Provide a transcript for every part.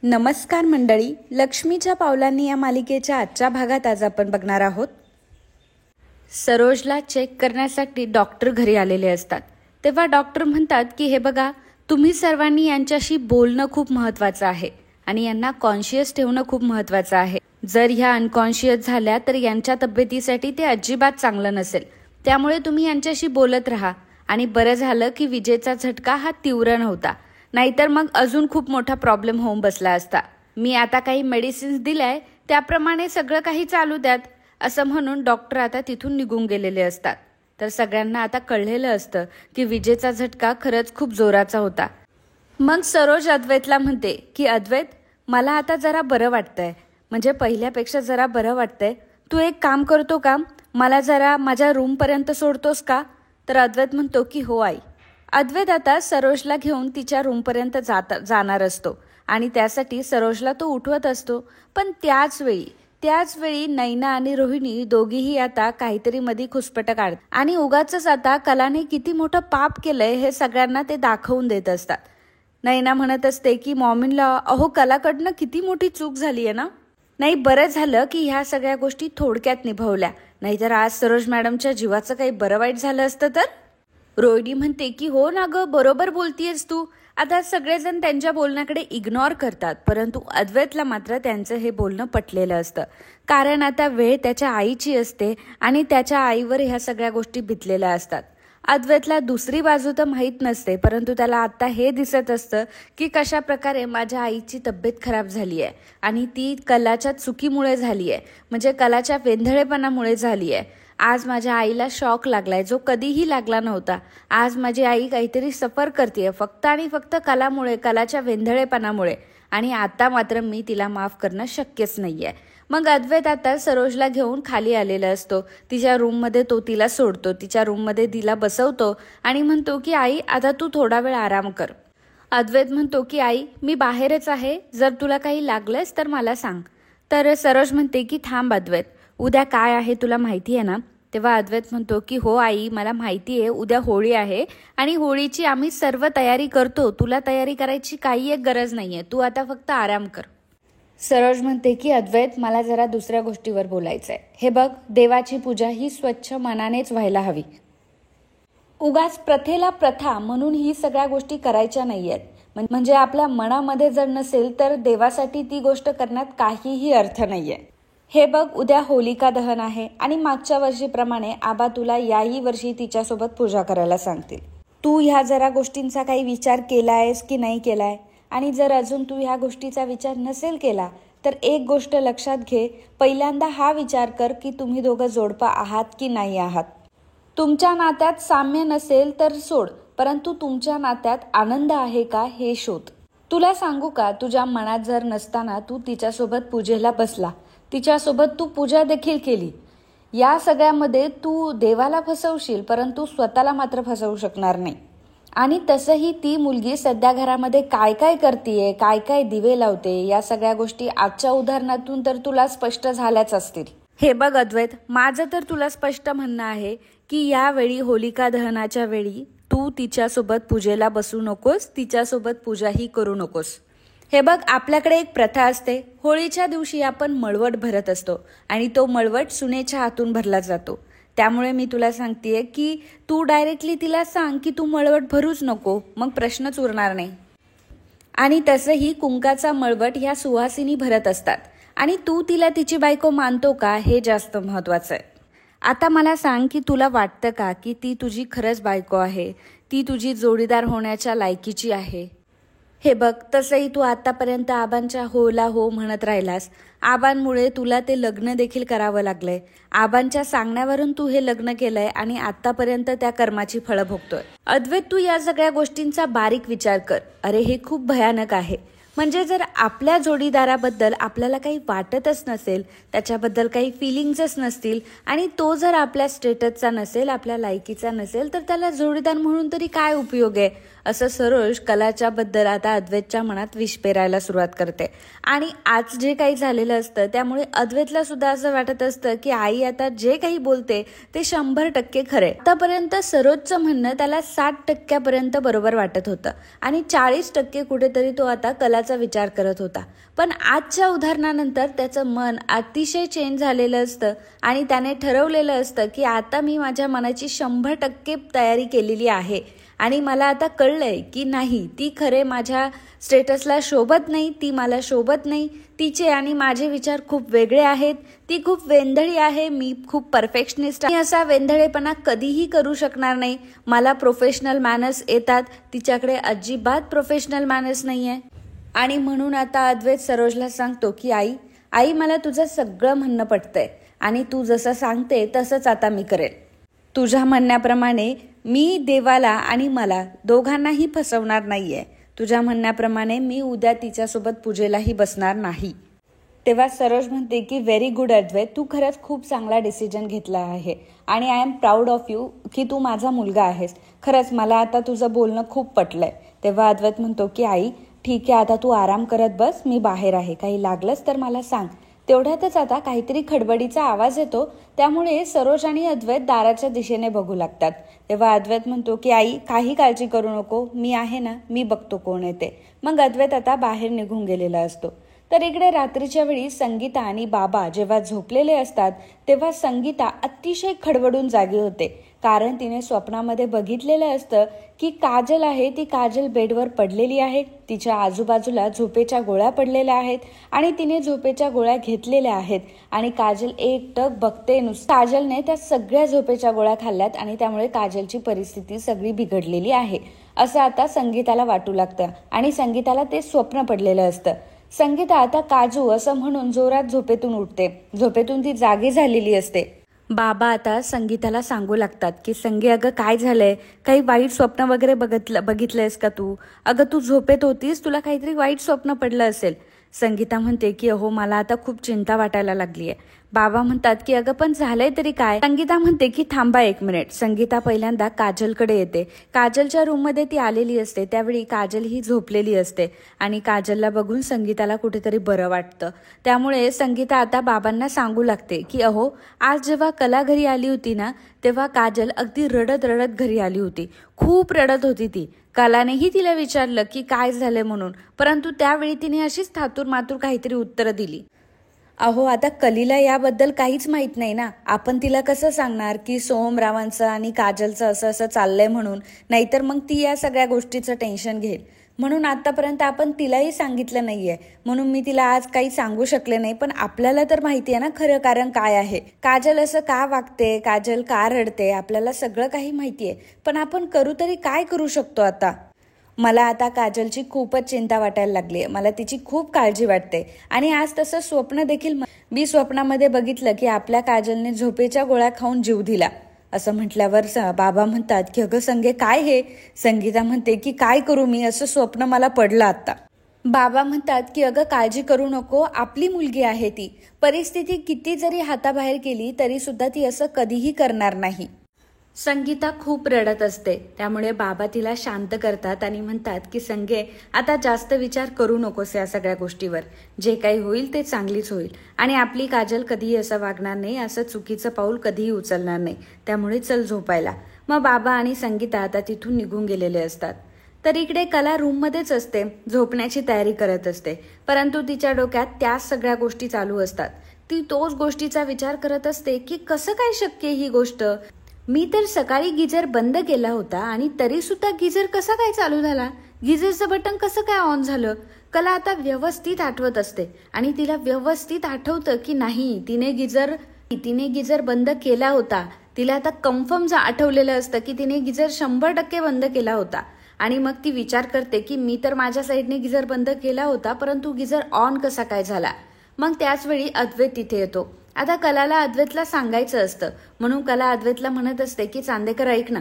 नमस्कार मंडळी, लक्ष्मीच्या पावलांनी या मालिकेच्या आजच्या भागात आज आपण बघणार आहोत. सरोजला चेक करण्यासाठी डॉक्टर घरी आलेले असतात. तेव्हा डॉक्टर म्हणतात की हे बघा, तुम्ही सर्वांनी यांच्याशी बोलणं खूप महत्त्वाचं आहे आणि यांना कॉन्शियस ठेवणं खूप महत्त्वाचं आहे. जर ह्या अनकॉन्शियस झाल्या तर यांच्या तब्येतीसाठी ते अजिबात चांगलं नसेल. त्यामुळे तुम्ही यांच्याशी बोलत राहा. आणि बरं झालं की विजेचा झटका हा तीव्र नव्हता, नाहीतर मग अजून खूप मोठा प्रॉब्लेम होऊन बसला असता. मी आता काही मेडिसिन्स दिल्याय, त्याप्रमाणे सगळं काही चालू द्यात, असं म्हणून डॉक्टर आता तिथून निघून गेलेले असतात. तर सगळ्यांना आता कळलेलं असतं की विजेचा झटका खरंच खूप जोराचा होता. मग सरोज अद्वैतला म्हणते की अद्वैत, मला आता जरा बरं वाटतंय, म्हणजे पहिल्यापेक्षा जरा बरं वाटतंय. तू एक काम करतो का, मला जरा माझ्या रूमपर्यंत सोडतोस का? तर अद्वैत म्हणतो की हो आई. अद्वैत आता सरोजला घेऊन तिच्या रूमपर्यंत जाणार असतो आणि त्यासाठी सरोजला तो उठवत असतो. पण त्याच वेळी नैना आणि रोहिणी दोघीही आता काहीतरी मध्ये खुसपट काढतात आणि उगाचच आता कलाने किती मोठं पाप केलंय हे सगळ्यांना ते दाखवून देत असतात. नैना म्हणत असते की मॉमीला, अहो कलाकडनं किती मोठी चूक झाली आहे ना. नाही, बरं झालं की ह्या सगळ्या गोष्टी थोडक्यात निभावल्या, नाहीतर आज सरोज मॅडमच्या जीवाचं काही बरं वाईट झालं असतं तर. रोहिणी म्हणते की हो ना ग, बरोबर बोलतीयस तू. आता सगळेजण त्यांच्या बोलण्याकडे इग्नोर करतात, परंतु अद्वैतला मात्र त्यांचं हे बोलणं पटलेलं असतं. कारण आता वेळ त्याच्या आईची असते आणि त्याच्या आईवर ह्या सगळ्या गोष्टी बितलेल्या असतात. अद्वैतला दुसरी बाजू तर माहीत नसते, परंतु त्याला आता हे दिसत असतं की कशा प्रकारे माझ्या आईची तब्येत खराब झाली आहे आणि ती कलाच्या चुकीमुळे झाली आहे, म्हणजे कलाच्या वेंधळेपणामुळे झाली आहे. आज माझ्या आईला शॉक लागलाय, जो कधीही लागला नव्हता. आज माझी आई काहीतरी सफर करते फक्त आणि फक्त कलामुळे, कलाच्या वेंधळेपणामुळे, आणि आता मात्र मी तिला माफ करणं शक्यच नाहीये. मग अद्वैत आता सरोजला घेऊन खाली आलेला असतो. तिच्या रूममध्ये तो तिला सोडतो, तिच्या रूममध्ये तिला बसवतो आणि म्हणतो की आई, आता तू थोडा वेळ आराम कर. अद्वैत म्हणतो की आई, मी बाहेरच आहे, जर तुला काही लागलंच तर मला सांग. तर सरोज म्हणते की थांब अद्वैत, उद्या काय आहे तुला माहिती आहे ना. तेव्हा अद्वैत म्हणतो की हो आई, मला माहिती आहे, उद्या होळी आहे आणि होळीची आम्ही सर्व तयारी करतो. तुला तयारी करायची काही एक गरज नाहीये, तू आता फक्त आराम कर. सरोज म्हणते की अद्वैत, मला जरा दुसऱ्या गोष्टीवर बोलायचंय. हे बघ, देवाची पूजा ही स्वच्छ मनानेच व्हायला हवी. उगाच प्रथेला प्रथा म्हणून ही सगळ्या गोष्टी करायच्या नाहीयेत. म्हणजे आपल्या मनामध्ये जर नसेल तर देवासाठी ती गोष्ट करण्यात काहीही अर्थ नाहीये. हे बघ, उद्या होलिका दहन आहे आणि मागच्या वर्षीप्रमाणे आबा तुला याही वर्षी तिच्यासोबत पूजा करायला सांगतील. तू ह्या जरा गोष्टींचा काही विचार केलायस की नाही केलाय? आणि जर अजून तू ह्या गोष्टीचा विचार नसेल केला तर एक गोष्ट लक्षात घे, पहिल्यांदा हा विचार कर की तुम्ही दोघं जोडपं आहात की नाही आहात. तुमच्या नात्यात साम्य नसेल तर सोड, परंतु तुमच्या नात्यात आनंद आहे का हे शोध. तुला सांगू का, तुझ्या मनात जर नसताना तू तिच्यासोबत पूजेला बसला, तिच्यासोबत तू पूजा देखील केली, या सगळ्यामध्ये तू देवाला फसवशील, परंतु स्वतःला मात्र फसवू शकणार नाही. आणि तसंही ती मुलगी सध्या घरामध्ये काय काय करतीये, काय काय दिवे लावते, या सगळ्या गोष्टी आजच्या उदाहरणातून तर तुला स्पष्ट झाल्याच असतील. हे बघ अद्वैत, माझं तर तुला स्पष्ट म्हणणं आहे की यावेळी होलिका दहनाच्या वेळी तू तिच्यासोबत पूजेला बसू नकोस, तिच्यासोबत पूजाही करू नकोस. हे बघ, आपल्याकडे एक प्रथा असते, होळीच्या दिवशी आपण मळवट भरत असतो आणि तो मळवट सुनेच्या हातून भरला जातो. त्यामुळे मी तुला सांगतेय की तू डायरेक्टली तिला सांग की तू मळवट भरूच नको, मग प्रश्नच उरणार नाही. आणि तसंही कुंकाचा मळवट ह्या सुवासिनी भरत असतात आणि तू तिला तिची बायको मानतो का, हे जास्त महत्वाचं आहे. आता मला सांग की तुला वाटतं का की ती तुझी खरंच बायको आहे, ती तुझी जोडीदार होण्याच्या लायकीची आहे? हे बघ, तसंही तू आतापर्यंत आबांच्या होला हो म्हणत राहिलास. आबांमुळे तुला ते लग्न देखील करावं लागलंय. आबांच्या सांगण्यावरून तू हे लग्न केलंय आणि आतापर्यंत त्या कर्माची फळं भोगतोय. अद्वैत, तू या सगळ्या गोष्टींचा बारीक विचार कर. अरे, हे खूप भयानक आहे. म्हणजे जर आपल्या जोडीदाराबद्दल आपल्याला काही वाटतच नसेल, त्याच्याबद्दल काही फिलिंग्सच नसतील आणि तो जर आपल्या स्टेटसचा नसेल, आपल्या लायकीचा नसेल, तर त्याला जोडीदार म्हणून तरी काय उपयोग आहे? असं सरोज कलाच्या बद्दल आता अद्वैतच्या मनात विष पेरायला सुरुवात करते. आणि आज जे काही झालेलं असतं त्यामुळे अद्वैतला सुद्धा असं वाटत असतं की आई आता जे काही बोलते ते 100% खरे. आतापर्यंत सरोजचं म्हणणं त्याला 60% बरोबर वाटत होतं आणि 40% कुठेतरी तो आता कलाचा विचार करत होता. पण आजच्या उदाहरणानंतर त्याचं मन अतिशय चेंज झालेलं असतं आणि त्याने ठरवलेलं असतं की आता मी माझ्या मनाची 100% तयारी केलेली आहे आणि मला आता कळलंय की नाही, ती खरे माझ्या स्टेटसला शोभत नाही, ती मला शोभत नाही, तिचे आणि माझे विचार खूप वेगळे आहेत, ती खूप वेंधळी आहे, मी खूप परफेक्शनिस्ट आहे, असा वेंधळेपणा कधीही करू शकणार नाही. मला प्रोफेशनल मॅनर्स येतात, तिच्याकडे अजिबात प्रोफेशनल मॅनर्स नाही आहे. आणि म्हणून आता अद्वैत सरोजला सांगतो की आई मला तुझं सगळं म्हणणं पटतंय आणि तू जसं सांगते तसंच आता मी करेल. तुझ्या म्हणण्याप्रमाणे मी देवाला आणि मला दोघांनाही फसवणार नाहीये. तुझ्या म्हणण्याप्रमाणे मी उद्या तिच्यासोबत पूजेलाही बसणार नाही. तेव्हा सरोज म्हणते की व्हेरी गुड अद्वैत, तू खरंच खूप चांगला डिसिजन घेतला आहे आणि I am proud of you की तू माझा मुलगा आहेस. खरंच मला आता तुझं बोलणं खूप पटलंय. तेव्हा अद्वैत म्हणतो की आई ठीक आहे, आता तू आराम करत बस, मी बाहेर आहे, काही लागलंच तर मला सांग. तेवढ्यातच आता काहीतरी खडबडीचा आवाज येतो, त्यामुळे सरोज आणि अद्वैत दाराच्या दिशेने बघू लागतात. तेव्हा अद्वैत म्हणतो की आई काही काळजी करू नको, मी आहे ना, मी बघतो कोण येते. मग अद्वैत आता बाहेर निघून गेलेला असतो. तर इकडे रात्रीच्या वेळी संगीता आणि बाबा जेव्हा झोपलेले असतात तेव्हा संगीता अतिशय खडबडून जागी होते, कारण तिने स्वप्नामध्ये बघितलेलं असतं की काजल आहे, ती काजल बेडवर पडलेली आहे, तिच्या आजूबाजूला झोपेच्या गोळ्या पडलेल्या आहेत आणि तिने झोपेच्या गोळ्या घेतलेल्या आहेत आणि काजल एकटक बघते नुसतं. काजलने त्या सगळ्या झोपेच्या गोळ्या खाल्ल्यात आणि त्यामुळे काजलची परिस्थिती सगळी बिघडलेली आहे असं आता संगीताला वाटू लागतं आणि संगीताला ते स्वप्न पडलेलं असतं. संगीता आता काजू असं म्हणून जोरात झोपेतून उठते. झोपेतून ती जागी झालेली असते. बाबा आता संगीताला सांगू लागतात की संगी अगं काय झालंय, काही वाईट स्वप्न वगैरे बघितलंयस का तू? अगं तू झोपेत होतीस, तुला काहीतरी वाईट स्वप्न पडलं असेल. संगीता म्हणते की अहो मला आता खूप चिंता वाटायला लागलीये. बाबा म्हणतात की अगं पण झालंय तरी काय? संगीता म्हणते की थांबा 1 मिनिट. संगीता पहिल्यांदा काजलकडे येते. काजलच्या रूममध्ये ती आलेली असते, त्यावेळी काजल ही झोपलेली असते आणि काजलला बघून संगीताला कुठेतरी बरं वाटतं. त्यामुळे संगीता आता बाबांना सांगू लागते की अहो आज जेव्हा कला घरी आली होती ना तेव्हा काजल अगदी रडत रडत घरी आली होती. खूप रडत होती ती. कलानेही तिला विचारलं की काय झालंय म्हणून, परंतु त्यावेळी तिने अशीच थातूर मातूर काहीतरी उत्तरं दिली. अहो आता कलीला याबद्दल काहीच माहित नाही ना, आपण तिला कसं सांगणार की सोहमरावांचं आणि काजलचं असं असं चाललंय म्हणून, नाहीतर मग ती या सगळ्या गोष्टीचं टेन्शन घेईल. म्हणून आतापर्यंत आपण तिलाही सांगितलं नाहीये, म्हणून मी तिला आज काही सांगू शकले नाही. पण आपल्याला तर माहिती आहे ना खरं कारण काय आहे, काजल असं का वागते, काजल का रडते, आपल्याला सगळं काही माहितीये. पण आपण करू तरी काय करू शकतो आता? मला आता काजलची खूपच चिंता वाटायला लागली आहे, मला तिची खूप काळजी वाटते. आणि आज तसं स्वप्न देखील मी स्वप्नामध्ये बघितलं की आपल्या काजलने झोपेच्या गोळ्या खाऊन जीव दिला. असं म्हटल्यावर बाबा म्हणतात की अगं संगे काय हे? संगीता म्हणते की काय करू मी, असं स्वप्न मला पडलं आता. बाबा म्हणतात की अगं काळजी करू नको, आपली मुलगी आहे ती, परिस्थिती किती जरी हाताबाहेर केली तरी सुद्धा ती असं कधीही करणार नाही. संगीता खूप रडत असते, त्यामुळे बाबा तिला शांत करतात आणि म्हणतात की संगे आता जास्त विचार करू नकोस या सगळ्या गोष्टीवर, जे काही होईल ते चांगलीच होईल आणि आपली काजल कधीही असं वागणार नाही, असं चुकीचं पाऊल कधीही उचलणार नाही, त्यामुळे चल झोपायला. मग बाबा आणि संगीता आता तिथून निघून गेलेले असतात. तर इकडे कला रूममध्येच असते, झोपण्याची तयारी करत असते, परंतु तिच्या डोक्यात त्याच सगळ्या गोष्टी चालू असतात. ती तोच गोष्टीचा विचार करत असते की कसं काय शक्य ही गोष्ट, मी तर सकाळी गिझर बंद केला होता आणि तरी सुद्धा गिझर कसा काय चालू झाला, गिझरचं बटन कसं काय ऑन झालं. कला आता व्यवस्थित आठवत असते आणि तिला व्यवस्थित आठवतं की नाही तिने गिझर बंद केला होता. तिला आता कन्फर्म आठवलेलं असतं की तिने गिझर 100% बंद केला होता. आणि मग ती विचार करते की मी तर माझ्या साईडने गिझर बंद केला होता, परंतु गिझर ऑन कसा काय झाला. मग त्याच वेळी अद्वैत तिथे येतो. आता कलाला अद्वैतला सांगायचं असतं, म्हणून कला अद्वैतला म्हणत असते की चांदेकर ऐक ना,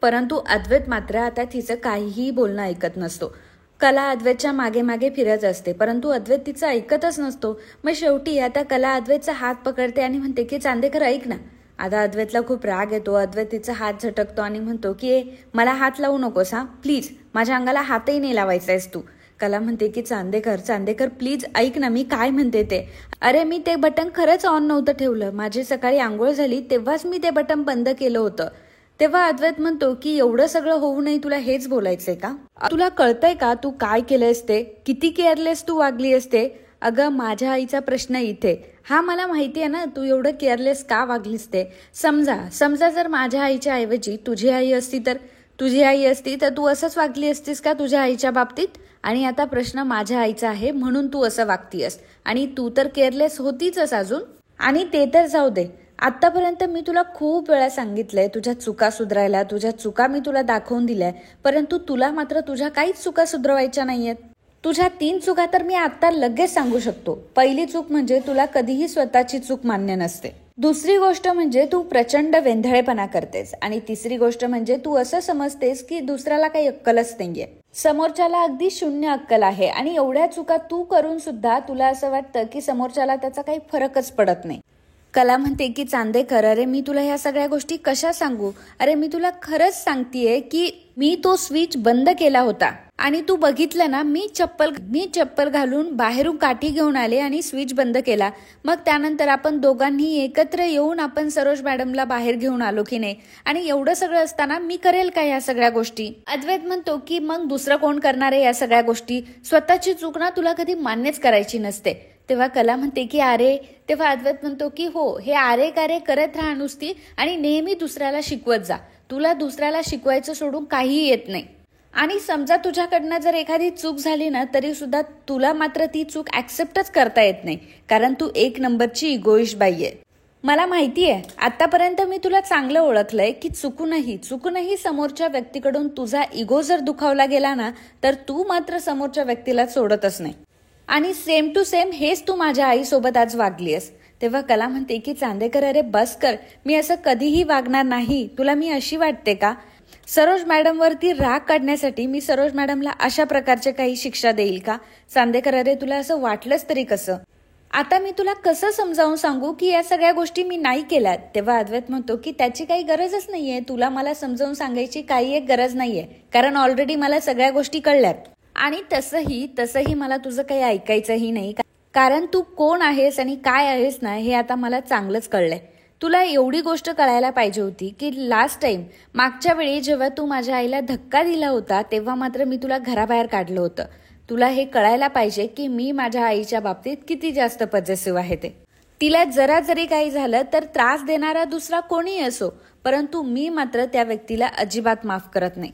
परंतु अद्वैत मात्र आता तिचं काहीही बोलणं ऐकत नसतो. कला अद्वैतच्या मागे मागे फिरत असते, परंतु अद्वैत तिचं ऐकतच नसतो. मग शेवटी आता कला अद्वैतचा हात पकडते आणि म्हणते की चांदेकर ऐक ना. आता अद्वैतला खूप राग येतो. अद्वैत तिचा हात झटकतो आणि म्हणतो की मला हात लावू नकोस हा, प्लीज माझ्या अंगाला हातही नाही लावायचा आहेस तू. कला म्हणते की चांदेकर प्लीज ऐक ना, मी काय म्हणते ते. अरे मी ते बटन खरंच ऑन नव्हतं ठेवलं. माझी सकाळी आंघोळ झाली तेव्हाच मी ते बटन बंद केलं होतं. तेव्हा अद्वैत म्हणतो की एवढं सगळं होऊ नये तुला हेच बोलायचंय का? तुला कळतंय का तू काय केलंयस ते? किती केअरलेस तू वागली असते. अगं माझ्या आईचा प्रश्न इथे. हा मला माहिती आहे ना तू एवढं केअरलेस का वागलीस ते. समजा जर माझ्या आईच्या ऐवजी तुझी आई असती तर तू असंच वागली असतीस का तुझ्या आईच्या बाबतीत? आणि आता प्रश्न माझ्या आईचा आहे म्हणून तू असं वागतीयस. आणि तू तर केअरलेस होतीच अजून. आणि ते तर जाऊ दे, आतापर्यंत मी तुला खूप वेळा सांगितलंय तुझ्या चुका सुधारायला, तुझ्या चुका मी तुला दाखवून दिल्याय, परंतु तुला मात्र तुझ्या काहीच चुका सुधारायच्या नाहीयेत. तुझ्या 3 चुका तर मी आता लगेच सांगू शकतो. पहिली चूक म्हणजे तुला कधीही स्वतःची चूक मान्य नसते. दुसरी गोष्ट म्हणजे तू प्रचंड वेंधळेपणा करतेस. आणि तिसरी गोष्ट म्हणजे तू असं समजतेस की दुसऱ्याला काही अक्कलच नाहीये, समोरच्याला अगदी शून्य अक्कल आहे. आणि एवढ्या चुका तू करून सुद्धा तुला असं वाटतं की समोरच्याला त्याचा काही फरकच पडत नाही. कला म्हणते की चांदेकर, अरे मी तुला ह्या सगळ्या गोष्टी कशा सांगू. अरे मी तुला खरंच सांगतेय की मी तो स्विच बंद केला होता आणि तू बघितलं ना, मी चप्पल घालून बाहेरून काठी घेऊन आले आणि स्विच बंद केला. मग त्यानंतर आपण दोघांनी एकत्र येऊन आपण सरोज मॅडमला बाहेर घेऊन आलो की नाही. आणि एवढं सगळं असताना मी करेल का या सगळ्या गोष्टी? अद्वैत म्हणतो की मग दुसरं कोण करणार आहे या सगळ्या गोष्टी? स्वतःची चूक ना तुला कधी मान्यच करायची नसते. तेव्हा कला म्हणते की अरे, तेव्हा अद्वैत म्हणतो की हो, हे आरे कार्य करत राहा नुसती आणि नेहमी दुसऱ्याला शिकवत जा. तुला दुसऱ्याला शिकवायचं सोडून काहीही येत नाही. आणि समजा तुझ्याकडनं जर एखादी चूक झाली ना तरी सुद्धा तुला मात्र ती चूक ऍक्सेप्टच करता येत नाही, कारण तू 1 नंबरची इगोइस्ट बाई आहे. मला माहितीये आतापर्यंत मी तुला चांगलं ओळखलंय की चुकूनही समोरच्या व्यक्तीकडून तुझा इगो जर दुखावला गेला ना तर तू मात्र समोरच्या व्यक्तीला सोडतच नाही. आणि सेम टू सेम हेच तू माझ्या आईसोबत आज वागलीयस. तेव्हा कला म्हणते की चांदेकर, अरे बस कर, मी असं कधीही वागणार नाही. तुला मी अशी वाटते का? सरोज मॅडमवरती राग काढण्यासाठी मी सरोज मॅडमला अशा प्रकारचे काही शिक्षा देईल का? चांदेकर, अरे तुला असं वाटलंच तरी कसं? आता मी तुला कसं समजावून सांगू की या सगळ्या गोष्टी मी नाही केल्यात? तेव्हा अद्वैत म्हणतो की त्याची काही गरजच नाहीये. तुला मला समजावून सांगायची काही एक गरज नाहीये, कारण ऑलरेडी मला सगळ्या गोष्टी कळल्यात. आणि तसंही मला तुझं काही ऐकायचंही नाही, कारण तू कोण आहेस आणि काय आहेस ना हे आता मला चांगलंच कळलंय. तुला एवढी गोष्ट कळायला पाहिजे होती की लास्ट टाइम मागच्या वेळी जेव्हा तू माझ्या आईला धक्का दिला होता तेव्हा मात्र मी तुला घराबाहेर काढलं होतं. तुला हे कळायला पाहिजे की मी माझ्या आईच्या बाबतीत किती जास्त पॉझिटिव्ह आहे ते. तिला जरा जरी काही झालं तर त्रास देणारा दुसरा कोणी असो, परंतु मी मात्र त्या व्यक्तीला अजिबात माफ करत नाही.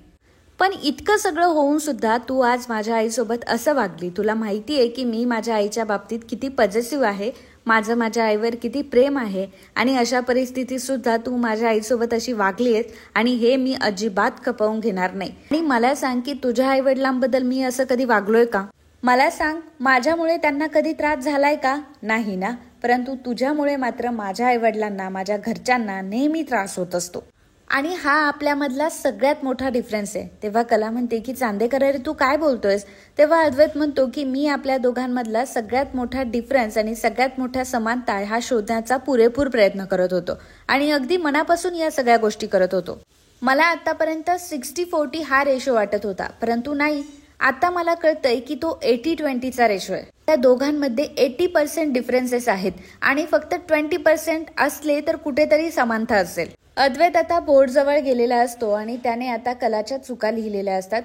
पण इतकं सगळं होऊन सुद्धा तू आज माझ्या आईसोबत असं वागली. तुला माहिती आहे की मी माझ्या आईच्या बाबतीत किती पॉझिटिव्ह आहे, माझं माझ्या आईवर किती प्रेम आहे, आणि अशा परिस्थितीत सुद्धा तू माझ्या आईसोबत अशी वागली आहेस आणि हे मी अजिबात खपवून घेणार नाही. आणि मला सांग की तुझ्या आईवडिलांबद्दल मी असं कधी वागलोय का? मला सांग, माझ्यामुळे त्यांना कधी त्रास झालाय का? नाही ना. परंतु तुझ्यामुळे मात्र माझ्या आईवडिलांना, माझ्या घरच्यांना नेहमी त्रास होत असतो. आणि हा आपल्यामधला सगळ्यात मोठा डिफरन्स आहे. तेव्हा कला म्हणते की चांदेकर, अरे तू काय बोलतोयस? तेव्हा अद्वैत म्हणतो की मी आपल्या दोघांमधला सगळ्यात मोठा डिफरन्स आणि सगळ्यात मोठ्या समानता हा शोधण्याचा पुरेपूर प्रयत्न करत होतो आणि अगदी मनापासून या सगळ्या गोष्टी करत होतो. मला आतापर्यंत 60-40 हा रेशो वाटत होता, परंतु नाही, आता मला कळतंय की तो 80-20चा रेशो आहे. त्या दोघांमध्ये 80% डिफरन्सेस आहेत आणि फक्त 20% असले तर कुठेतरी समानता असेल. अद्वैत आता बोर्ड जवळ गेलेला असतो आणि त्याने आता कलाच्या चुका लिहिलेल्या असतात.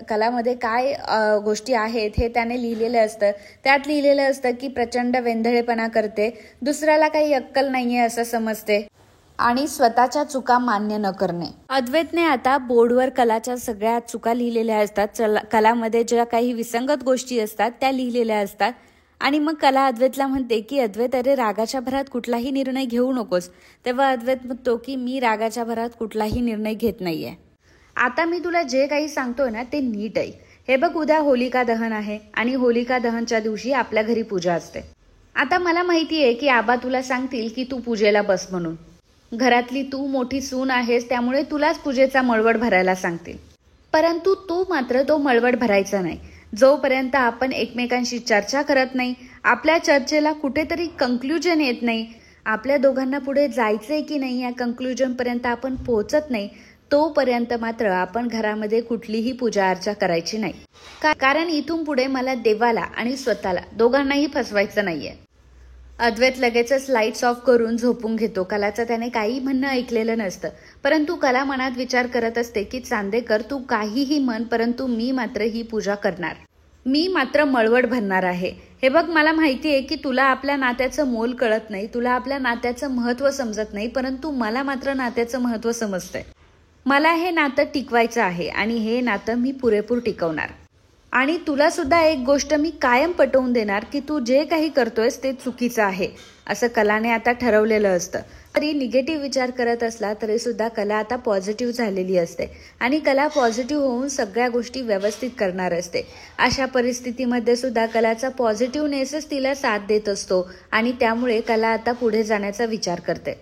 कलामध्ये काय गोष्टी आहेत हे त्याने लिहिलेलं असतं. त्यात लिहिलेलं असतं की प्रचंड वेंधळेपणा करते, दुसऱ्याला काही अक्कल नाहीये असं समजते आणि स्वतःच्या चुका मान्य न करणे. अद्वैतने आता बोर्डवर कलाच्या सगळ्या चुका लिहिलेल्या असतात. कलामध्ये ज्या काही विसंगत गोष्टी असतात त्या लिहिलेल्या असतात. आणि मग कला अद्वैतला म्हणते की अद्वैत, अरे रागाच्या भरात कुठलाही निर्णय घेऊ नकोस. तेव्हा अद्वैत म्हणतो की मी रागाच्या भरात कुठलाही निर्णय घेत नाहीये. आता मी तुला जे काही सांगतोय ना ते नीट आहे. हे बघ, उद्या होलिका दहन आहे आणि होलिका दहनच्या दिवशी आपल्या घरी पूजा असते. आता मला माहिती आहे की आबा तुला सांगतील की तू पूजेला बस म्हणून. घरातली तू मोठी सून आहेस, त्यामुळे तुलाच पूजेचा मळवट भरायला सांगतील. परंतु तू मात्र तो मळवट भरायचा नाही जोपर्यंत आपण एकमेकांशी चर्चा करत नाही, आपल्या चर्चेला कुठेतरी कंक्लुजन येत नाही, आपल्या दोघांना पुढे जायचंय की नाही या कंक्लुजन पर्यंत आपण पोहोचत नाही, तोपर्यंत मात्र आपण घरामध्ये कुठलीही पूजा अर्चा करायची नाही, कारण इथून पुढे मला देवाला आणि स्वतःला दोघांनाही फसवायचं नाहीये. अद्वैत लगेचच लाईट्स ऑफ करून झोपून घेतो. कलाचं त्याने काही म्हणणं ऐकलेलं नसतं, परंतु कला मनात विचार करत असते की चांदेकर तू काहीही म्हण, परंतु मी मात्र ही पूजा करणार, मी मात्र मळवट भरणार आहे. हे बघ, मला माहिती आहे की तुला आपल्या नात्याचं मोल कळत नाही, तुला आपल्या नात्याचं महत्त्व समजत नाही, परंतु मला मात्र नात्याचं महत्त्व समजतंय. मला हे नातं टिकवायचं आहे आणि हे नातं मी पुरेपूर टिकवणार. आणि तुला सुद्धा एक गोष्ट मी कायम पटवून देणार की तू जे काही करतोयस ते चुकीचं आहे, असं कलाने आता ठरवलेलं असतं. तरी निगेटिव्ह विचार करत असला तरी सुद्धा कला आता पॉझिटिव्ह झालेली असते आणि कला पॉझिटिव्ह होऊन सगळ्या गोष्टी व्यवस्थित करणार असते. अशा परिस्थितीमध्ये सुद्धा कलाचा पॉझिटिव्हनेसच तिला साथ देत असतो आणि त्यामुळे कला आता पुढे जाण्याचा विचार करते.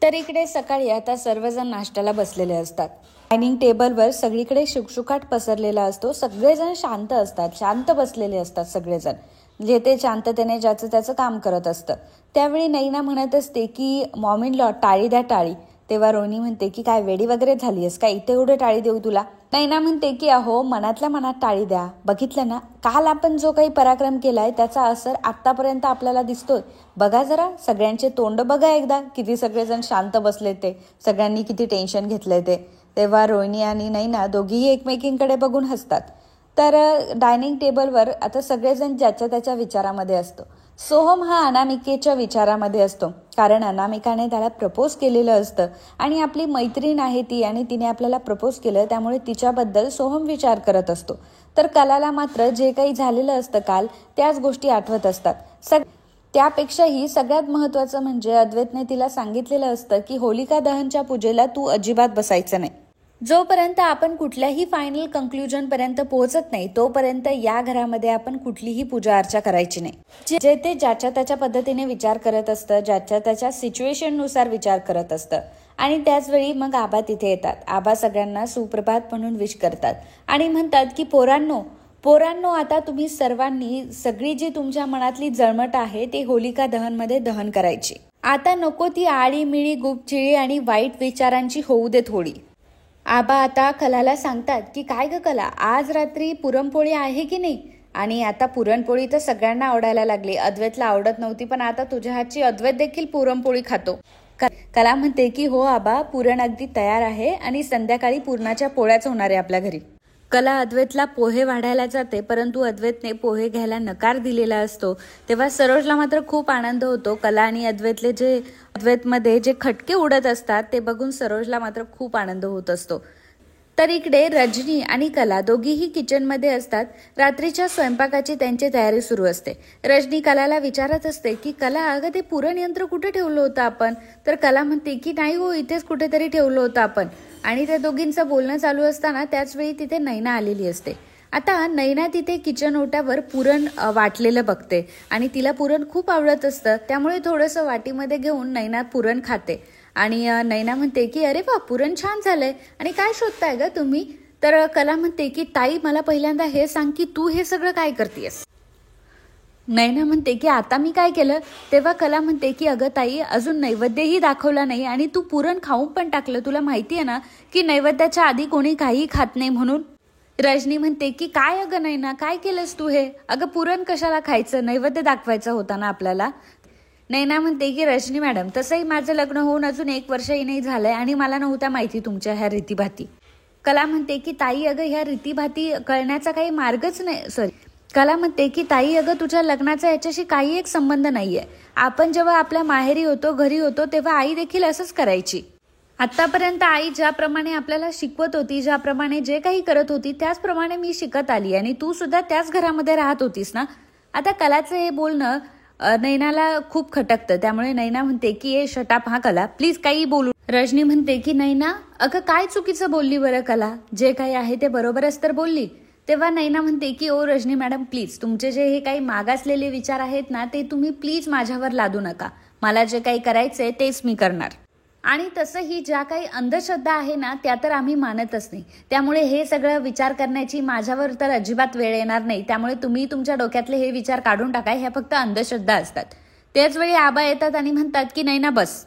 तर इकडे सकाळी आता सर्वजण नाश्त्याला बसलेले असतात. डायनिंग टेबलवर सगळीकडे शुकशुकाट पसरलेला असतो. सगळेजण शांत असतात, शांत बसलेले असतात सगळेजण, जे ते शांततेने ज्याचं त्याचं काम करत असतं. त्यावेळी नैना म्हणत असते की मॉम इन लॉ टाळी द्या टाळी. तेव्हा रोहिणी म्हणते की काय वेडी वगैरे झाली आहेस का, इथे एवढे टाळी देऊ तुला. नैना म्हणते की अहो मनातल्या मनात टाळी द्या. बघितलं ना, काल आपण जो काही पराक्रम केलाय त्याचा असर आतापर्यंत आपल्याला दिसतोय. बघा जरा सगळ्यांचे तोंड बघा एकदा, किती सगळेजण शांत बसले, ते सगळ्यांनी किती टेन्शन घेतलंय ते. तेव्हा रोहिणी आणि नैना दोघीही एकमेकींकडे बघून हसतात. तर डायनिंग टेबलवर आता सगळेजण ज्याच्या त्याच्या विचारामध्ये असतो. सोहम हा अनामिकेच्या विचारामध्ये असतो, कारण अनामिकाने त्याला प्रपोज केलेलं असतं आणि आपली मैत्रीण आहे ती आणि तिने आपल्याला प्रपोज केलं, त्यामुळे तिच्याबद्दल सोहम विचार करत असतो. तर कलाला मात्र जे काही झालेलं असतं काल त्याच गोष्टी आठवत असतात. त्यापेक्षाही सगळ्यात महत्त्वाचं म्हणजे अद्वैतने तिला सांगितलेलं असतं की होलिका दहनच्या पूजेला तू अजिबात बसायचं नाही. जोपर्यंत आपण कुठल्याही फायनल कंक्लुजन पर्यंत पोहोचत नाही तोपर्यंत या घरामध्ये आपण कुठलीही पूजा अर्चा करायची नाही. जे ते ज्याच्या त्याच्या पद्धतीने विचार करत असतं, ज्याच्या त्याच्या सिच्युएशन नुसार विचार करत असतं. आणि त्याचवेळी मग आबा तिथे येतात. आबा सगळ्यांना सुप्रभात म्हणून विश करतात आणि म्हणतात की पोरांनो आता तुम्ही सर्वांनी सगळी जी तुमच्या मनातली जळमट आहे ती होलिका दहनमध्ये दहन करायची. आता नको ती आळीमिळी गुपचिळी आणि वाईट विचारांची होऊ देत होळी. आबा आता कलाला सांगतात की काय ग कला, आज रात्री पुरणपोळी आहे की नाही. आणि आता पुरणपोळी तर सगळ्यांना आवडायला लागली. अद्वैतला आवडत नव्हती, पण आता तुझ्या हातची अद्वैत देखील पुरणपोळी खातो. कला म्हणते की हो आबा, पुरण अगदी तयार आहे आणि संध्याकाळी पुरणाच्या पोळ्याच होणार आहे आपल्या घरी. कला अद्वैतला पोहे वाढायला जाते, परंतु अद्वैतने पोहे घ्यायला नकार दिलेला असतो. तेव्हा सरोजला मात्र खूप आनंद होतो. कला आणि अद्वैतमध्ये जे खटके उडत असतात ते बघून सरोजला मात्र खूप आनंद होत असतो. तर इकडे रजनी आणि कला दोघीही किचनमध्ये असतात. रात्रीच्या स्वयंपाकाची त्यांची तयारी सुरू असते. रजनी कलाला विचारत असते की कला, अगं ते पुरण यंत्र कुठे ठेवलं होतं आपण. तर कला म्हणते की नाही हो, इथेच कुठेतरी ठेवलं होतं आपण. आणि त्या दोघींचं बोलणं चालू असताना त्याचवेळी तिथे नैना आलेली असते. आता नैना तिथे किचन ओट्यावर पुरण वाटलेलं बघते आणि तिला पुरण खूप आवडत असतं, त्यामुळे थोडंसं वाटीमध्ये घेऊन नैना पुरण खाते. आणि नैना म्हणते की अरे वा, पुरण छान झालंय आणि काय शोधताय ग तुम्ही. तर कला म्हणते की ताई, मला पहिल्यांदा हे सांग की तू हे सगळं काय करतेस. नैना म्हणते की आता मी काय केलं. तेव्हा कला म्हणते की अगं ताई, अजून नैवेद्यही दाखवला नाही आणि तू पुरण खाऊन पण टाकलं. तुला माहिती आहे ना की नैवेद्याच्या आधी कोणी काही खात नाही म्हणून. रजनी म्हणते की काय अगं नैना, काय केलंस तू हे. अगं पुरण कशाला खायचं, नैवेद्य दाखवायचा होता ना आपल्याला. नैना म्हणते की रजनी मॅडम, तसंही माझं लग्न होऊन अजून 1 वर्षही नाही झालंय आणि मला नव्हत्या माहिती तुमच्या ह्या रीतीभाती. कला म्हणते की ताई, अगं ह्या रीतीभाती कळण्याचा काही मार्गच नाही. कला म्हणते की ताई, अगं तुझ्या लग्नाचा याच्याशी काही एक संबंध नाहीये. आपण जेव्हा आपल्या माहेरी होतो, घरी होतो, तेव्हा आई देखील असंच करायची. आतापर्यंत आई ज्याप्रमाणे आपल्याला शिकवत होती, ज्याप्रमाणे जे काही करत होती त्याचप्रमाणे मी शिकत आली आणि तू सुद्धा त्याच घरामध्ये राहत होतीस ना. आता कलाचं हे बोलणं नैनाला खूप खटकतं, त्यामुळे नैना म्हणते की ए शटाप हा कला, प्लीज काही बोलू. रजनी म्हणते की नैना, अगं काय चुकीचं बोलली बरं कला, जे काही आहे ते बरोबरच तर बोलली. तेव्हा नैना म्हणते की ओ रजनी मॅडम, प्लीज तुमचे जे हे काही मागासलेले विचार आहेत ना ते तुम्ही प्लीज माझ्यावर लादू नका. मला जे काही करायचंय तेच मी करणार. आणि तसंही ज्या काही अंधश्रद्धा आहे ना त्या तर आम्ही मानतच नाही, त्यामुळे हे सगळं विचार करण्याची माझ्यावर तर अजिबात वेळ येणार नाही. त्यामुळे तुम्ही तुमच्या डोक्यातले हे विचार काढून टाका, ह्या फक्त अंधश्रद्धा असतात. त्याच वेळी आबा येतात आणि म्हणतात की नैना बस.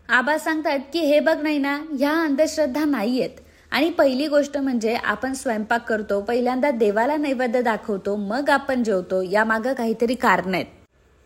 आबा सांगतात की हे बघ नैना, ह्या अंधश्रद्धा नाहीयेत. आणि पहिली गोष्ट म्हणजे आपण स्वयंपाक करतो, पहिल्यांदा देवाला नैवेद्य दाखवतो, मग आपण जेवतो. यामागं काहीतरी कारण आहेत.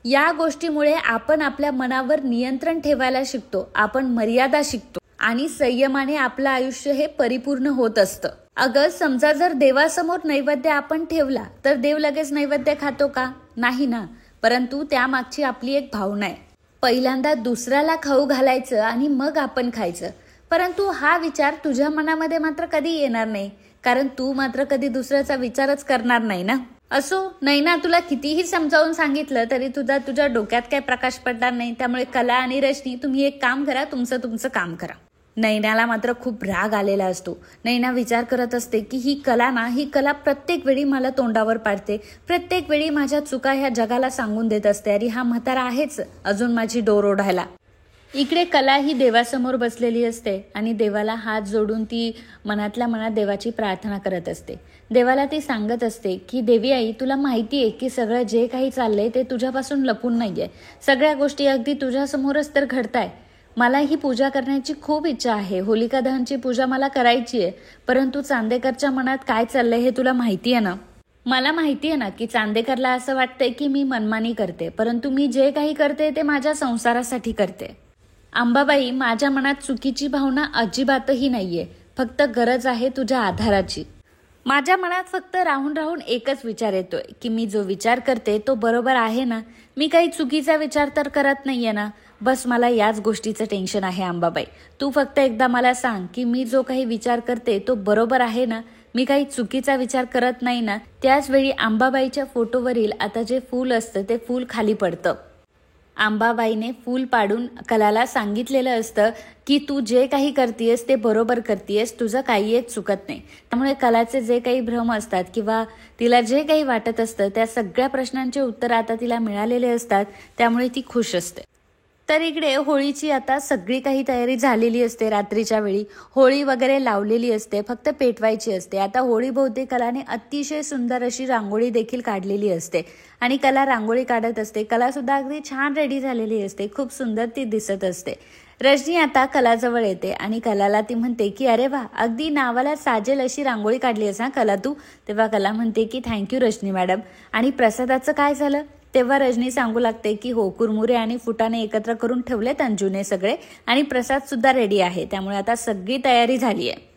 या गोष्टीमुळे आपण आपल्या मनावर नियंत्रण ठेवायला शिकतो, आपण मर्यादा शिकतो आणि संयमाने आपलं आयुष्य हे परिपूर्ण होत असतं. अगं समजा जर देवासमोर नैवेद्य आपण ठेवला तर देव लगेच नैवेद्य खातो का? नाही ना. परंतु त्यामागची आपली एक भावना आहे. पहिल्यांदा दुसऱ्याला खाऊ घालायचं आणि मग आपण खायचं. परंतु हा विचार तुझ्या मनामध्ये मात्र कधी येणार नाही, कारण तू मात्र कधी दुसऱ्याचा विचारच करणार नाही ना. असो नैना, तुला कितीही समजावून सांगितलं तरी तुझ्या डोक्यात काही प्रकाश पडणार नाही. त्यामुळे कला आणि रजनी, तुम्ही एक काम करा, तुमचं काम करा. नैनाला मात्र खूप राग आलेला असतो. नैना विचार करत असते की ही कला प्रत्येक वेळी मला तोंडावर पाडते, प्रत्येक वेळी माझ्या चुका ह्या जगाला सांगून देत असते. अरे हा म्हातारा आहेच अजून माझी डोर ओढायला. इकडे कला ही देवासमोर बसलेली असते आणि देवाला हात जोडून ती मनातल्या मनात देवाची प्रार्थना करत असते. देवाला ती सांगत असते की देवी आई, तुला माहिती आहे की सगळं जे काही चाललंय ते तुझ्यापासून लपून नाहीये. सगळ्या गोष्टी अगदी तुझ्यासमोरच तर घडताय. मला ही पूजा करण्याची खूप इच्छा आहे, होलिका दहनची पूजा मला करायची आहे. परंतु चांदेकरच्या मनात काय चाललंय हे तुला माहिती आहे ना. मला माहिती आहे ना की चांदेकरला असं वाटतंय की मी मनमानी करते, परंतु मी जे काही करते ते माझ्या संसारासाठी करते. अंबाबाई, माझ्या मनात चुकीची भावना अजिबातही नाहीये, फक्त गरज आहे तुझ्या आधाराची. माझ्या मनात फक्त राहून राहून एकच विचार येतोय की मी जो विचार करते तो बरोबर आहे ना. मी काही चुकीचा विचार तर करत नाहीये ना. बस मला याच गोष्टीचं टेन्शन आहे अंबाबाई. तू फक्त एकदा मला सांग की मी जो काही विचार करते तो बरोबर आहे ना, मी काही चुकीचा विचार करत नाही ना. त्याच वेळी अंबाबाईच्या फोटोवरील आता जे फूल असतं ते फूल खाली पडतं. अंबाबाईने फूल पाडून कलाला सांगितलेलं असतं की तू जे काही करतेयस ते बरोबर करतेयस, तुझं काही एक चुकत नाही. त्यामुळे कलाचे जे काही भ्रम असतात किंवा तिला जे काही वाटत असतं त्या सगळ्या प्रश्नांचे उत्तर आता तिला मिळालेले असतात. त्यामुळे ती खुश असते. तर इकडे होळीची आता सगळी काही तयारी झालेली असते. रात्रीच्या वेळी होळी वगैरे लावलेली असते, फक्त पेटवायची असते. आता होळीभोवती कलाने अतिशय सुंदर अशी रांगोळी देखील काढलेली असते आणि कला रांगोळी काढत असते. कला सुद्धा अगदी छान रेडी झालेली असते, खूप सुंदर ती दिसत असते. रजनी आता कलाजवळ येते आणि कलाला ती म्हणते की अरे वा, अगदी नावाला साजेल अशी रांगोळी काढली आहेस हा कला तू. तेव्हा कला म्हणते की थँक्यू रजनी मॅडम. आणि प्रसादाचं काय झालं? तेव्हा रजनी सांगू लागते की हो, कुरमुरे आणि फुटाणे एकत्र करून ठेवलेत अंजूने सगळे आणि प्रसाद सुद्धा रेडी आहे. त्यामुळे आता सगळी तयारी झाली आहे.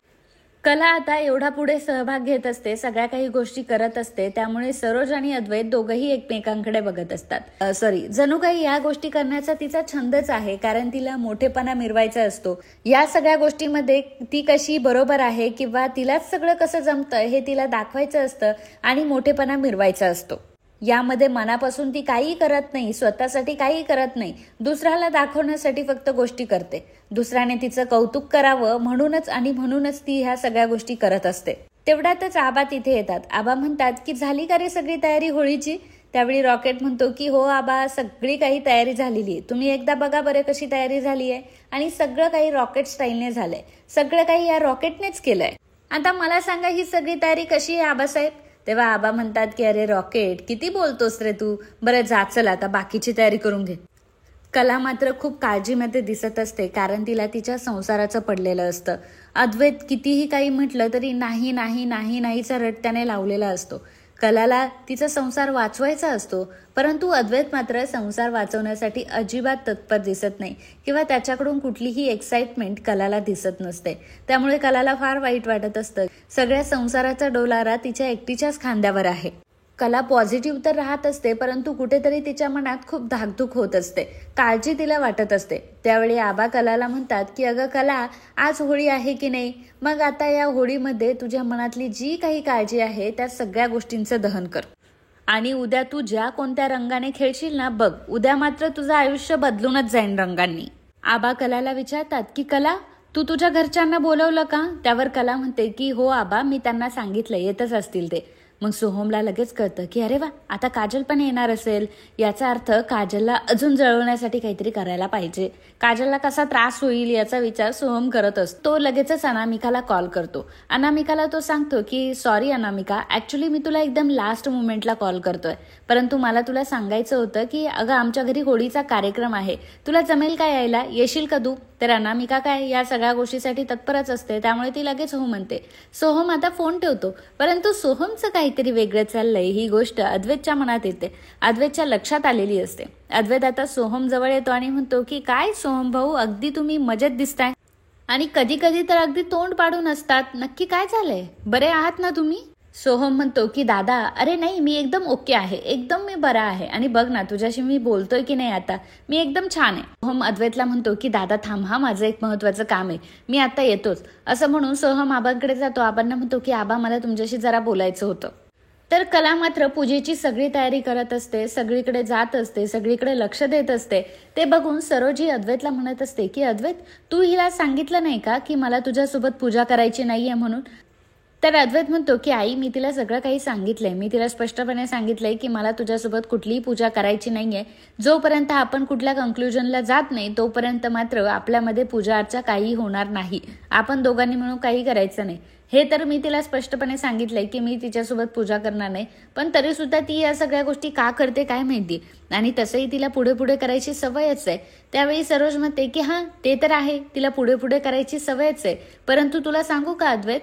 कला आता एवढा पुढे सहभाग घेत असते, सगळ्या काही गोष्टी करत असते. त्यामुळे सरोज आणि अद्वैत दोघंही एकमेकांकडे बघत असतात. जणू काही या गोष्टी करण्याचा तिचा छंदच आहे, कारण तिला मोठेपणा मिरवायचा असतो. या सगळ्या गोष्टीमध्ये ती कशी बरोबर आहे किंवा तिलाच सगळं कसं जमतं हे तिला दाखवायचं असतं आणि मोठेपणा मिरवायचा असतो. यामध्ये मनापासून ती काही करत नाही, स्वतःसाठी काही करत नाही, दुसऱ्याला दाखवण्यासाठी फक्त गोष्टी करते. दुसऱ्याने तिचं कौतुक करावं म्हणूनच ती ह्या सगळ्या गोष्टी करत असते. तेवढ्यातच आबा तिथे येतात. आबा म्हणतात की झाली का रे सगळी तयारी होळीची? त्यावेळी रॉकेट म्हणतो की हो आबा, सगळी काही तयारी झालेली आहे, तुम्ही एकदा बघा बरं कशी तयारी झाली आहे. आणि सगळं काही रॉकेट स्टाईलने झालंय, सगळं काही या रॉकेटनेच केलंय. आता मला सांगा ही सगळी तयारी कशी आहे आबासाहेब? तेव्हा आबा म्हणतात की अरे रॉकेट, किती बोलतोस रे तू, बरं जा चल आता बाकीची तयारी करून घे. कला मात्र खूप काळजीमध्ये दिसत असते, कारण तिला तिच्या संसाराचं पडलेलं असतं. अद्वैत कितीही काही म्हटलं तरी नाही नाही नाही नाहीचा रट त्याने लावलेला असतो. कलाला तिचा संसार वाचवायचा असतो, परंतु अद्वैत मात्र संसार वाचवण्यासाठी अजिबात तत्पर दिसत नाही किंवा त्याच्याकडून कुठलीही एक्साइटमेंट कलाला दिसत नसते. त्यामुळे कलाला फार वाईट वाटत असतं. सगळ्या संसाराचा डोलारा तिच्या एकटीच्याच खांद्यावर आहे. कला पॉझिटिव्ह तर राहत असते, परंतु कुठेतरी तिच्या मनात खूप धाकधूक होत असते, काळजी तिला वाटत असते. त्यावेळी आबा कलाला म्हणतात की अगं कला, आज होळी आहे की नाही, मग आता या होळीमध्ये तुझ्या मनातली जी काही काळजी आहे त्या सगळ्या गोष्टींचं दहन कर. आणि उद्या तू ज्या कोणत्या रंगाने खेळशील ना, बघ उद्या मात्र तुझं आयुष्य बदलूनच जाईन रंगांनी. आबा कलाला विचारतात की कला, तू तुझ्या घरच्यांना बोलवलं का? त्यावर कला म्हणते की हो आबा, मी त्यांना सांगितलं, येतच असतील ते. मग सोहमला लगेच कळतं की अरे वा, आता काजल पण येणार असेल, याचा अर्थ काजलला अजून जळवण्यासाठी काहीतरी करायला पाहिजे. काजलला कसा त्रास होईल याचा विचार सोहम करत असतो. तो लगेचच अनामिकाला कॉल करतो. अनामिकाला तो सांगतो की सॉरी अनामिका, ऍक्च्युली मी तुला एकदम लास्ट मोमेंटला कॉल करतोय, परंतु मला तुला सांगायचं होतं की अगं आमच्या घरी होळीचा कार्यक्रम आहे, तुला जमेल का यायला, येशील का तू? तर अनामिका काय या सगळ्या गोष्टीसाठी तत्परच असते, त्यामुळे ती लगेच हो म्हणते. सोहम आता फोन ठेवतो, परंतु सोहमचं काहीतरी वेगळं चाललंय ही गोष्ट अद्वैतच्या मनात येते, अद्वैतच्या लक्षात आलेली असते. अद्वैत आता सोहम जवळ येतो आणि म्हणतो की काय सोहम भाऊ, अगदी तुम्ही मजेत दिसताय आणि कधी कधी तर अगदी तोंड पाडून असतात, नक्की काय झालंय, बरे आहात ना तुम्ही? सोहम म्हणतो की दादा अरे नाही, मी एकदम ओके आहे, एकदम मी बरा आहे, आणि बघ ना तुझ्याशी मी बोलतोय की नाही आता, मी एकदम छान आहे. सोहम अद्वैतला म्हणतो की दादा थांब हा, माझं एक महत्वाचं काम आहे, मी आता येतोच. असं म्हणून सोहम आबांकडे जातो. आबांना म्हणतो की आबा मला तुमच्याशी जरा बोलायचं होतं. तर कला मात्र पूजेची सगळी तयारी करत असते, सगळीकडे जात असते, सगळीकडे लक्ष देत असते. ते बघून सरोजी अद्वैतला म्हणत असते की अद्वैत, तू हिला सांगितलं नाही का की मला तुझ्यासोबत पूजा करायची नाहीये म्हणून? तर अद्वैत म्हणतो की आई, मी तिला सगळं काही सांगितलंय, मी तिला स्पष्टपणे सांगितलंय की मला तुझ्यासोबत कुठलीही पूजा करायची नाहीये. जोपर्यंत आपण कुठल्या कन्क्लुजनला जात नाही तोपर्यंत मात्र आपल्यामध्ये पूजा अर्चा काही होणार नाही, आपण दोघांनी मिळून काही करायचं नाही. हे तर मी तिला स्पष्टपणे सांगितलंय की मी तिच्यासोबत पूजा करणार नाही, पण तरी सुद्धा ती या सगळ्या गोष्टी का करते काय माहिती, आणि तसंही तिला पुढे पुढे करायची सवयच आहे. त्यावेळी सरोज म्हणते की हां ते तर आहे, तिला पुढे पुढे करायची सवयच आहे, परंतु तुला सांगू का अद्वैत,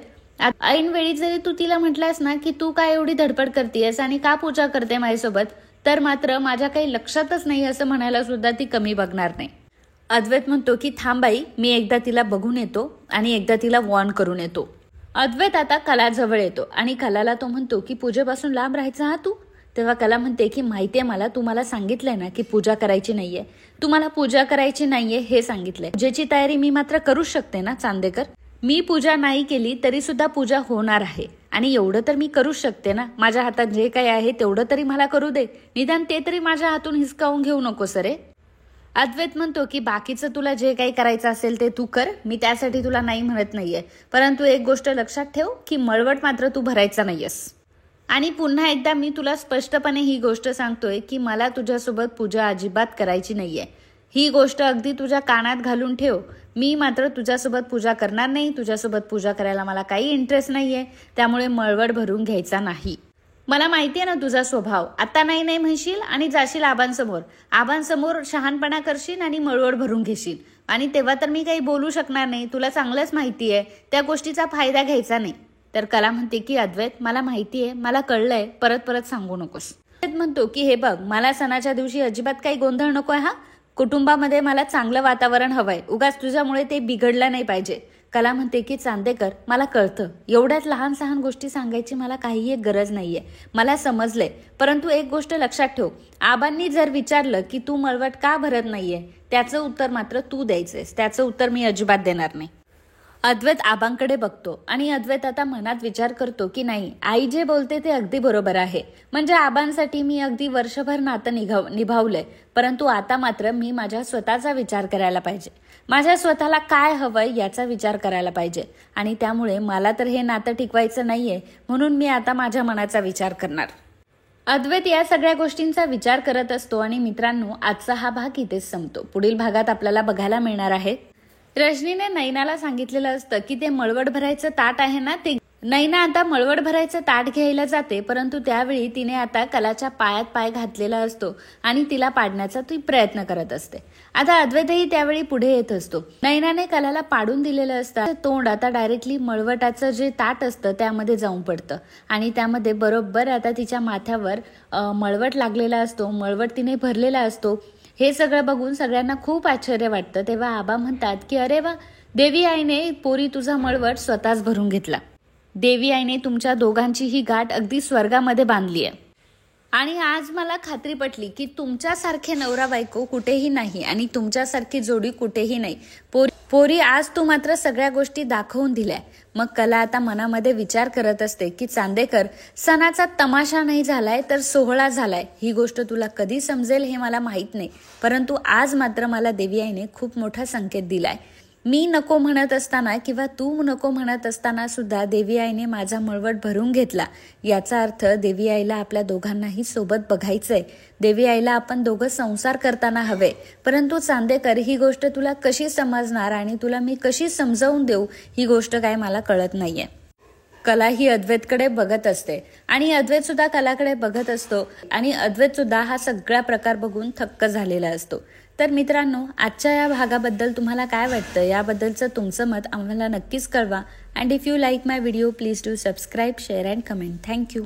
ऐन वेळी जरी तू तिला म्हटलास ना की तू काय एवढी धडपड करतेस आणि का पूजा करते माझ्यासोबत, तर मात्र माझ्या काही लक्षातच नाही असं म्हणायला सुद्धा ती कमी बघणार नाही. अद्वैत म्हणतो की थांबाई, मी एकदा तिला बघून येतो आणि एकदा तिला वॉर्न करून येतो. अद्वैत आता कला जवळ येतो आणि कलाला तो म्हणतो की पूजेपासून लांब राहायचा हा तू. तेव्हा कला म्हणते की माहितीये मला, तू मला सांगितलंय ना की पूजा करायची नाहीये, तू मला पूजा करायची नाहीये हे सांगितलंय, पूजेची तयारी मी मात्र करूच शकते ना चांदेकर, मी पूजा नाही केली तरी सुद्धा पूजा होणार आहे, आणि एवढं तर मी करूच शकते ना, माझ्या हातात जे काही आहे तेवढं तरी मला करू दे, निदान ते तरी माझ्या हातून हिसकावून घेऊ नको सरे. अद्वैत म्हणतो की बाकीचं तुला जे काही करायचं असेल ते तू कर, मी त्यासाठी तुला नाही म्हणत नाहीये, परंतु एक गोष्ट लक्षात ठेव की मळवट मात्र तू भरायचा नाहीयेस. आणि पुन्हा एकदा मी तुला स्पष्टपणे ही गोष्ट सांगतोय की मला तुझ्यासोबत पूजा अजिबात करायची नाहीये, ही गोष्ट अगदी तुझ्या कानात घालून ठेव. मी मात्र तुझ्यासोबत पूजा करणार नाही, तुझ्यासोबत पूजा करायला मला काही इंटरेस्ट नाहीये, त्यामुळे मळवट भरून घ्यायचा नाही. मला माहितीये ना तुझा स्वभाव, आता नाही नाही म्हणशील आणि जाशील आबांसमोर शहाणपणा करशील आणि मळवट भरून घेशील, आणि तेव्हा तर मी काही बोलू शकणार नाही, तुला चांगलंच माहितीये, त्या गोष्टीचा फायदा घ्यायचा नाही. तर कला म्हणते की अद्वैत मला माहितीये, मला कळलंय, परत परत सांगू नकोस. अद्वैत म्हणतो की हे बघ, मला सणाच्या दिवशी अजिबात काही गोंधळ नकोय हा, कुटुंबामध्ये मला चांगलं वातावरण हवंय, उगाच तुझ्यामुळे ते बिघडलं नाही पाहिजे. कला म्हणते की चांदेकर मला कळतं, एवढ्याच लहान सहान गोष्टी सांगायची मला काही एक गरज नाहीये, मला समजलंय, परंतु एक गोष्ट लक्षात ठेव, आबांनी जर विचारलं की तू मळवट का भरत नाहीये, त्याचं उत्तर मात्र तू द्यायचंयस, त्याचं उत्तर मी अजिबात देणार नाही. अद्वैत आबांकडे बघतो आणि अद्वैत आता मनात विचार करतो की नाही, आई जे बोलते ते अगदी बरोबर आहे, म्हणजे आबांसाठी मी अगदी वर्षभर नातं निभावलंय, परंतु आता मात्र मी माझ्या स्वतःचा विचार करायला पाहिजे, माझ्या स्वतःला काय हवंय याचा विचार करायला पाहिजे, आणि त्यामुळे मला तर हे नातं टिकवायचं नाहीये, म्हणून मी आता माझ्या मनाचा विचार करणार. अद्वैत या सगळ्या गोष्टींचा विचार करत असतो. आणि मित्रांनो, आजचा हा भाग इथेच संपतो. पुढील भागात आपल्याला बघायला मिळणार आहे रजनीने नैनाला सांगितलेलं असतं की ते मळवट भरायचं ताट आहे ना, ते नैना आता मळवट भरायचं ताट घ्यायला जाते, परंतु त्यावेळी तिने आता कलाच्या पायात पाय घातलेला असतो आणि तिला पाडण्याचा ती प्रयत्न करत असते. आता अद्वैतही त्यावेळी पुढे येत असतो. नैनाने कलाला पाडून दिलेलं असतं तोंड आता डायरेक्टली मळवटाचं जे ताट असतं त्यामध्ये जाऊन पडतं, आणि त्यामध्ये बरोबर आता तिच्या माथ्यावर मळवट लागलेला असतो, मळवट तिने भरलेला असतो. हे सगळं बघून सगळ्यांना खूप आश्चर्य वाटतं. तेव्हा आबा म्हणतात की अरे वा, देवी आईने पोरी तुझा मळवट स्वतःच भरून घेतला, देवी आईने तुमच्या दोघांची ही गाठ अगदी स्वर्गामध्ये बांधली आहे, आणि आज मला खात्री पटली की तुमच्यासारखे नवरा बायको कुठेही नाही आणि तुमच्यासारखी जोडी कुठेही नाही. पोरी आज तू मात्र सगळ्या गोष्टी दाखवून दिल्या. मग कला आता मनामध्ये विचार करत असते की चांदेकर, सणाचा तमाशा नाही झालाय तर सोहळा झालाय. ही गोष्ट तुला कधी समजेल हे मला माहित नाही, परंतु आज मात्र मला देवी आईने खूप मोठा संकेत दिलाय. मी नको म्हणत असताना किंवा तू नको म्हणत असताना सुद्धा देवी आईने माझा मळवट भरून घेतला. याचा अर्थ देवी आईला आपल्या दोघांनाही सोबत बघायचंय. देवी आईला आपण दोघं संसार करताना हवे. परंतु चांदेकर, ही गोष्ट तुला कशी समजणार आणि तुला मी कशी समजावून देऊ, ही गोष्ट काय मला कळत नाहीये. कला ही अद्वैतकडे बघत असते आणि अद्वैत सुद्धा कलाकडे बघत असतो आणि अद्वैत सुद्धा हा सगळा प्रकार बघून थक्क झालेला असतो. तर मित्रांनो, आजच्या या भागाबद्दल तुम्हाला काय वाटतं, याबद्दलचं तुमचं मत आम्हाला नक्कीच कळवा. And if you like my video, please do subscribe, share and comment. Thank you.